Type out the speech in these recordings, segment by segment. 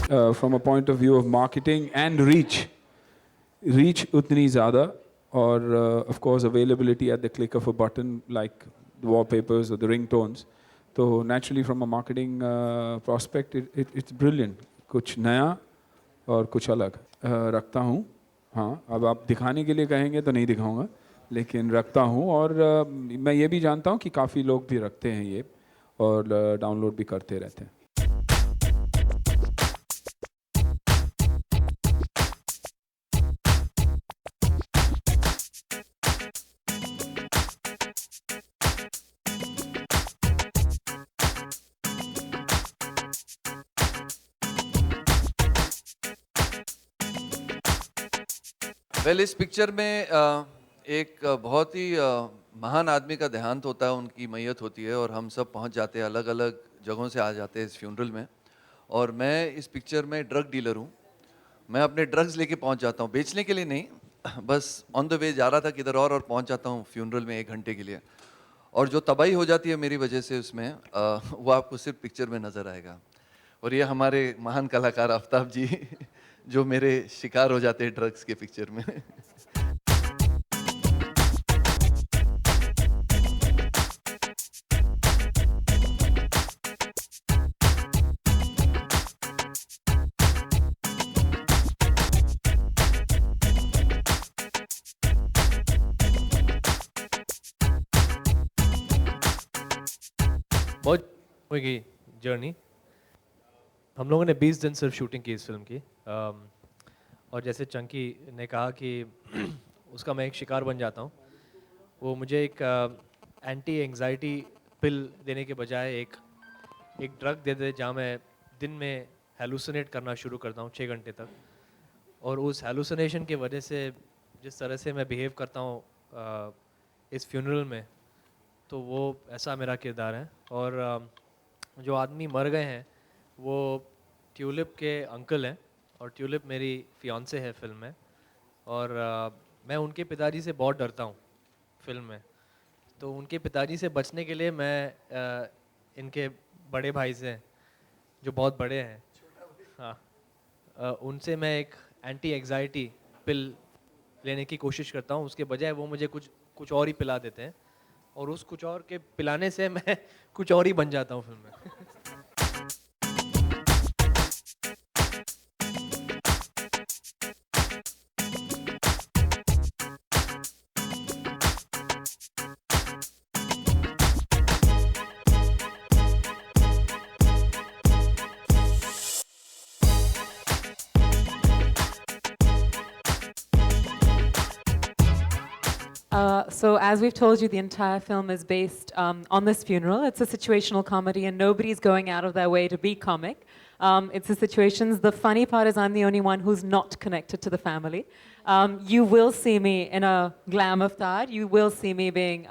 from a point of view of marketing and reach उतनी ज़्यादा, और of course availability at the click of a button like the wallpapers or the ringtones. तो naturally from a marketing prospect it's brilliant. कुछ नया और कुछ अलग रखता हूँ. हाँ, अब आप दिखाने के लिए कहेंगे तो नहीं दिखाऊंगा, लेकिन रखता हूँ. और मैं ये भी जानता हूँ कि काफ़ी लोग भी रखते हैं ये और डाउनलोड भी करते रहते हैं. वेल, इस पिक्चर में एक बहुत ही महान आदमी का देहांत होता है, उनकी मैयत होती है और हम सब पहुंच जाते हैं, अलग अलग जगहों से आ जाते हैं इस फ्यूनरल में. और मैं इस पिक्चर में ड्रग डीलर हूं. मैं अपने ड्रग्स लेके पहुंच जाता हूं, बेचने के लिए नहीं, बस ऑन द वे जा रहा था किधर और पहुंच जाता हूं फ्यूनरल में 1 घंटे के लिए. और जो तबाही हो जाती है मेरी वजह से उसमें, वो आपको सिर्फ पिक्चर में नज़र आएगा. और ये हमारे महान कलाकार आफ्ताब जी जो मेरे शिकार हो जाते हैं ड्रग्स के पिक्चर में. बहुत होगी जर्नी. हम लोगों ने 20 दिन सिर्फ शूटिंग की इस फिल्म की. और जैसे चंकी ने कहा कि उसका मैं एक शिकार बन जाता हूँ. वो मुझे एक एंटी एंग्जाइटी पिल देने के बजाय एक ड्रग दे दे जहाँ मैं दिन में हेलुसिनेट करना शुरू करता हूँ 6 घंटे तक. और उस हेलुसिनेशन की वजह से जिस तरह से मैं बिहेव करता हूँ इस फ्यूनरल में, तो वो ऐसा मेरा किरदार है. और जो आदमी मर गए हैं वो ट्यूलिप के अंकल हैं, और ट्यूलिप मेरी फियांसे है फिल्म में. और मैं उनके पिताजी से बहुत डरता हूँ फिल्म में. तो उनके पिताजी से बचने के लिए मैं इनके बड़े भाई से, जो बहुत बड़े हैं, हाँ, उनसे मैं एक एंटी एग्जाइटी पिल लेने की कोशिश करता हूँ. उसके बजाय वो मुझे कुछ और ही पिला देते हैं, और उस कुछ और के पिलाने से मैं कुछ और ही बन जाता हूँ फिल्म में. So as we've told you, the entire film is based on this funeral. It's a situational comedy, and nobody's going out of their way to be comic. It's the situations. The funny part is I'm the only one who's not connected to the family. You will see me in a glam of that. You will see me being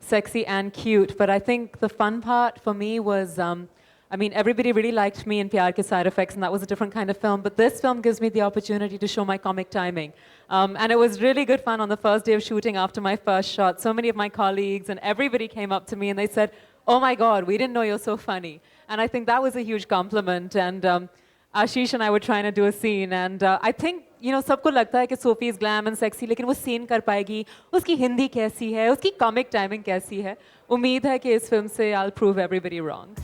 sexy and cute. But I think the fun part for me was, I mean, everybody really liked me in Pyar Ke Side Effects, and that was a different kind of film. But this film gives me the opportunity to show my comic timing. And it was really good fun on the first day of shooting after my first shot. So many of my colleagues and everybody came up to me and they said, "Oh my God, we didn't know you're so funny." And I think that was a huge compliment. And Ashish and I were trying to do a scene. And I think, you know, सबको लगता है कि Sophie is glam and sexy, लेकिन वो scene कर पाएगी, उसकी हिंदी कैसी है, उसकी comic timing कैसी है. उम्मीद है कि इस film से I'll prove everybody wrong.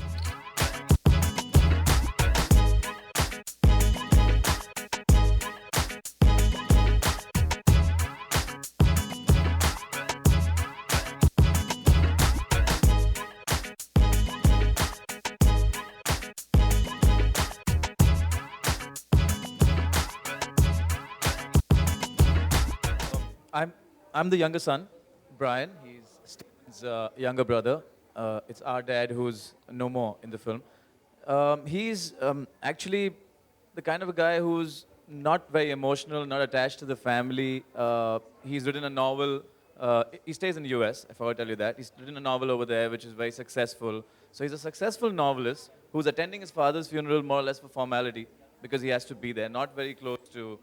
I'm the younger son, Brian. He's Steven's younger brother. It's our dad who's no more in the film. He's actually the kind of a guy who's not very emotional, not attached to the family. He's written a novel. He stays in the US, I forgot to tell you that. He's written a novel over there which is very successful. So he's a successful novelist who's attending his father's funeral more or less for formality because he has to be there, not very close to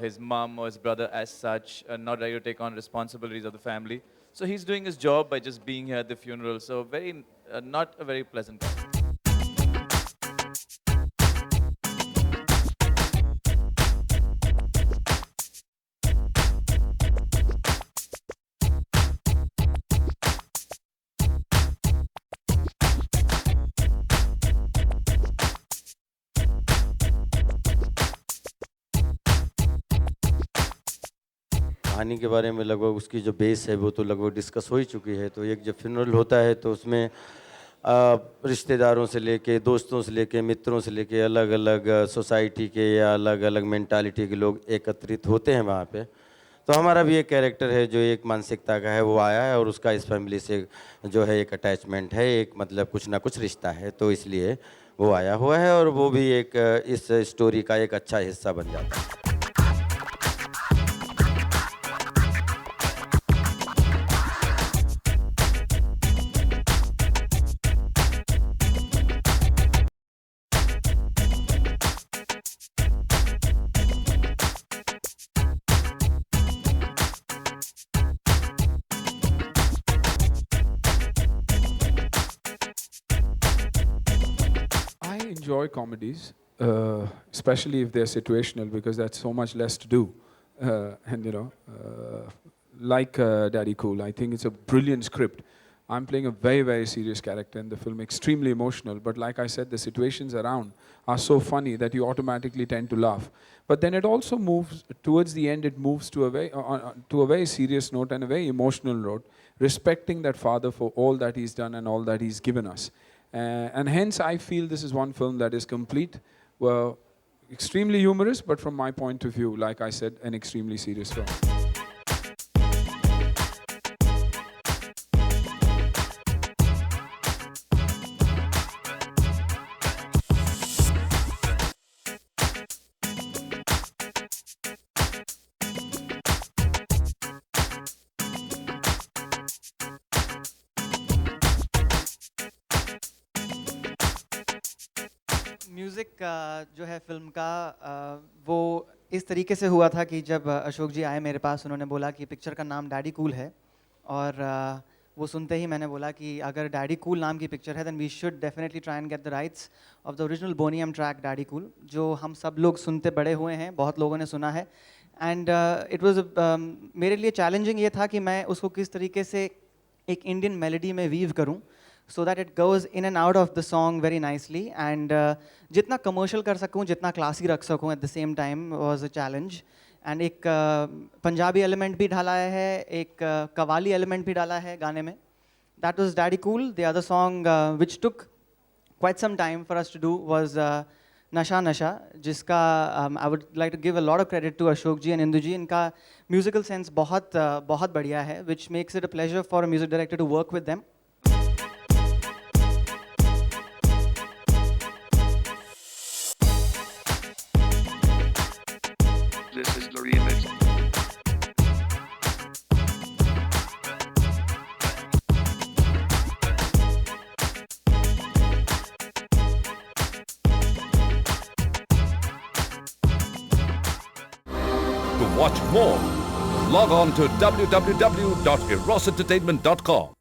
his mom or his brother as such, not ready to take on responsibilities of the family. So he's doing his job by just being here at the funeral. So very, not a very pleasant guy. कहानी के बारे में लगभग उसकी जो base है वो तो लगभग डिस्कस हो ही चुकी है। तो एक जब फ्यूनरल होता है तो उसमें रिश्तेदारों से लेके, दोस्तों से लेके, मित्रों से लेके, अलग अलग सोसाइटी के या अलग अलग मेंटालिटी के लोग एकत्रित होते हैं वहाँ पे। तो हमारा भी एक कैरेक्टर है जो एक मानसिकता का है, वो आया है और उसका इस फैमिली से जो है एक अटैचमेंट है, एक मतलब कुछ ना कुछ रिश्ता है, तो इसलिए वो आया हुआ है और वो भी एक इस स्टोरी का एक अच्छा हिस्सा बन जाता है। I enjoy comedies, especially if they're situational, because that's so much less to do. And like Daddy Cool, I think it's a brilliant script. I'm playing a very, very serious character in the film, extremely emotional. But like I said, the situations around are so funny that you automatically tend to laugh. But then it also moves towards the end. It moves to a very serious note and a very emotional note, respecting that father for all that he's done and all that he's given us. And hence, I feel this is one film that is complete. Well, extremely humorous, but from my point of view, like I said, an extremely serious film. Music जो है film का वो इस तरीके से हुआ था कि जब अशोक जी आए मेरे पास, उन्होंने बोला कि पिक्चर का नाम डैडी कूल है, और वो सुनते ही मैंने बोला कि अगर डैडी कूल नाम की पिक्चर है then we should definitely try and get the rights of the original Boney M track Daddy Cool, जो हम सब लोग सुनते बड़े हुए हैं, बहुत लोगों ने सुना है। एंड इट वाज मेरे लिए चैलेंजिंग ये था कि मैं उसको किस तरीके से एक इंडियन मेलोडी में वीव करूं, so that it goes in and out of the song very nicely, and जितना commercial कर सकूं, जितना classy रख सकूं at the same time was a challenge. And एक पंजाबी element भी डाला है, एक कवाली element भी डाला है गाने में. That was Daddy Cool. The other song which took quite some time for us to do was Nasha Nasha, जिसका I would like to give a lot of credit to Ashok ji and Indu ji. इनका musical sense बहुत बढ़िया है, which makes it a pleasure for a music director to work with them. This is the remix. To watch more, log on to www.erosentertainment.com.